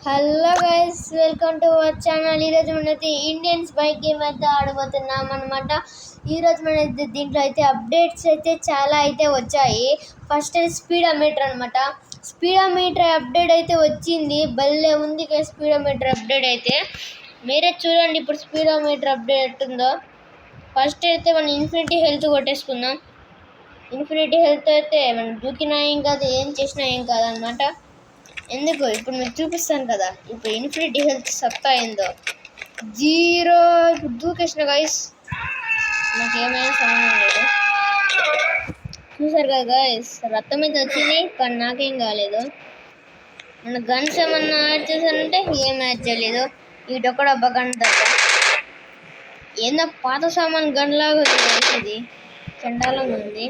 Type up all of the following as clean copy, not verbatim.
Hello guys, welcome to our channel. ఈరోజు మనైతే Indians bike game అయితే ఆడబోతున్నాం అనమాట. ఈరోజు మనైతే దీంట్లో అయితే అప్డేట్స్ అయితే చాలా అయితే వచ్చాయి. ఫస్ట్ స్పీడోమీటర్ అనమాట. స్పీడోమీటర్ అప్డేట్ అయితే వచ్చింది, భలే ఉంది కదా స్పీడోమీటర్ అప్డేట్ అయితే. మీరే చూడండి ఇప్పుడు స్పీడోమీటర్ అప్డేట్ ఎట్టుందో. ఫస్ట్ అయితే మనం ఇన్ఫినిటీ హెల్త్ కొట్టేసుకుందాం. ఇన్ఫినిటీ హెల్త్ అయితే మనం దూకినా ఏం కాదు, ఏం చేసినా ఏం కాదు అనమాట. ఎందుకు ఇప్పుడు మీకు చూపిస్తాను కదా. ఇప్పుడు ఇన్ఫినిటీ హెల్త్ సత్తా ఏందో. 0 ఇప్పుడు దూకేసిన గైస్, నాకు ఏమైనా సంబంధం లేదు. చూసారు కదా గైస్, రక్తం మీద వచ్చింది కానీ నాకేం కాలేదు. మన గన్స్ ఏమన్నా యాడ్ చేశానంటే ఏం యాడ్ చేయలేదు. ఇటొక్కడ గన్ దగ్గర ఏందో పాత సామాన్ గన్ లాగా ఉంది. ఇది చండాలంగా ఉంది.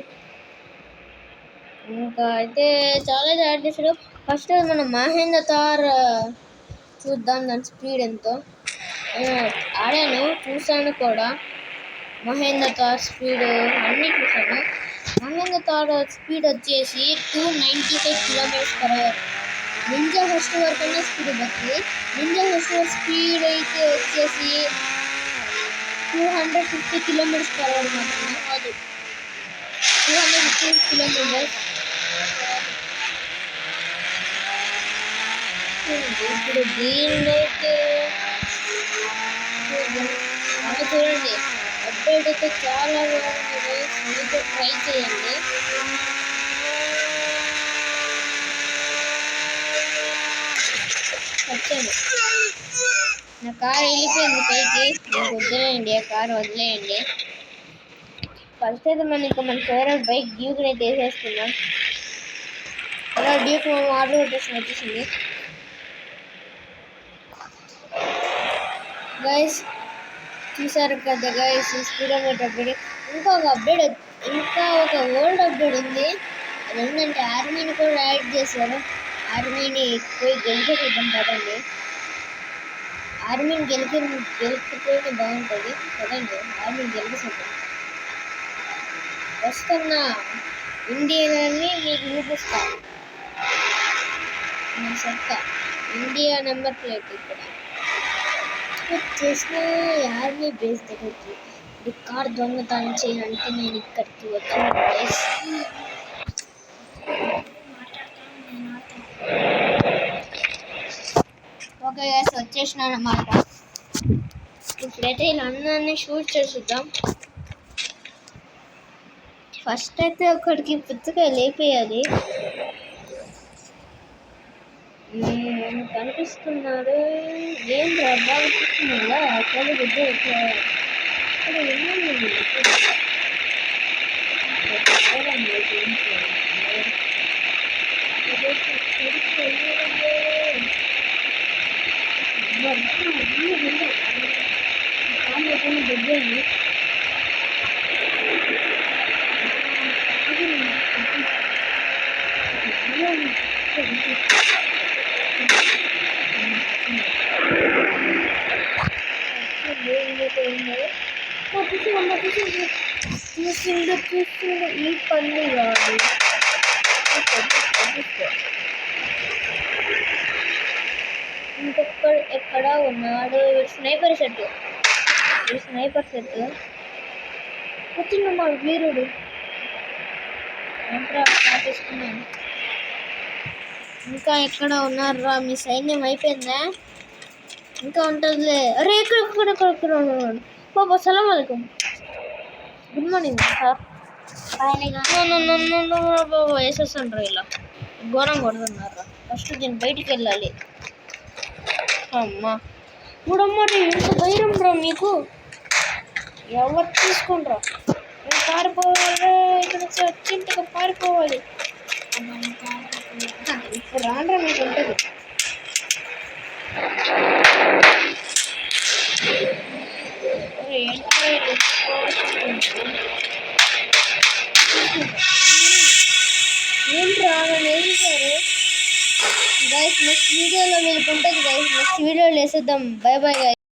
ఇంకా అయితే చాలా యాడ్ చేశాడు. ఫస్ట్ మనం మహేంద్ర తార్ చూద్దాం, దాని స్పీడ్ ఎంతో. ఆడాను, చూసాను కూడా. మహేంద్ర తార్ స్పీడ్ అన్నీ చూసాను. మహేంద్ర తార్ స్పీడ్ వచ్చేసి 295 km/h. నింజా ఫస్ట్ వరకు అన్న స్పీడ్ వస్తుంది. నింజా ఫస్ట్ స్పీడ్ అయితే వచ్చేసి 250 km/h మాత్రమే కాదు, 250 km. ఇప్పుడు దీన్నైతే చూడండి, అప్డేట్ అయితే చాలా బాగుంది. మీతో ట్రై చేయండి. వచ్చాను, నా కారు వెళ్ళిపోయింది పైకి. వదిలేయండి, ఆ కారు వదిలేయండి. ఫస్ట్ అయితే మనం ఇంకా మన ఫేవరెట్ బైక్ డ్యూక్ని అయితే వేసేసుకున్నాం. అలా డ్యూక్ మనం ఆర్డర్ వచ్చేసింది. గైస్ చూసారు కదా గైస్, స్పీడోమీటర్ అప్డేట్. ఇంకా ఒక ఓల్డ్ అప్డేట్ ఉంది. అది ఏంటంటే ఆర్మీని కూడా యాడ్ చేశారు. ఆర్మీని పోయి గెలిచేసేద్దాం పదండి. ఆర్మీని గెలిచిపోతే బాగుంటుంది కదండి. ఆర్మీని గెలిచేసేద్దాం. వస్తున్నా ఇండియన్ని మీకు చూపిస్తాను. నా సొంత ఇండియా నెంబర్ ప్లేట్ ఇక్కడ వచ్చేసిన ఆర్మీ బేస్ దగ్గరికి. ఇది కార్ దొంగతనం చేయాలంటే నేను ఇక్కడికి వచ్చాను గైస్. ఓకే గైస్, వచ్చేసినాను అన్నమాట. ఇప్పుడైతే వీళ్ళందరినీ షూట్ చేసిద్దాం. ఫస్ట్ అయితే ఒకడికి పుచ్చకాయ లేపేయాలి. కనిపిస్తున్నాడు, ఏం బాగా చూస్తున్నాడా అక్కడ గుడ్డ ఇక్కడ చూసిండు ఈ పని కాదు. ఇంకొకడు ఎక్కడ ఉన్నాడు? స్నైపర్ సెట్ వచ్చిందమ్మా వీరుడు. తీసుకున్నాను. ఇంకా ఎక్కడ ఉన్నారా? మీ సైన్యం అయిపోయిందా? ఇంకా ఉంటుందిలే. అరే ఎక్కడ బాబా, సలాం అలైకుం, గుడ్ మార్నింగ్ సార్. బాబా వేసేస్తుండ్రు, ఇలా ఘోరం కొడుతున్నారా. ఫస్ట్ దీన్ని బయటికి వెళ్ళాలి. అమ్మా మూడమ్మటి ఎంత ధైర్యం రా మీకు, ఎవరు తీసుకుంటారా? నేను పారిపోవాలి, ఇక్కడ వచ్చింటిగా పారిపోవాలి. ఇప్పుడు రాండ్రా, మీకు ఉంటుంది. ఏంట్రా వేసారు గైస్. నెక్స్ట్ వీడియోలో మీకు ఉంటుంది గైస్. నెక్స్ట్ వీడియోలో వేసేద్దాం. By bye guys.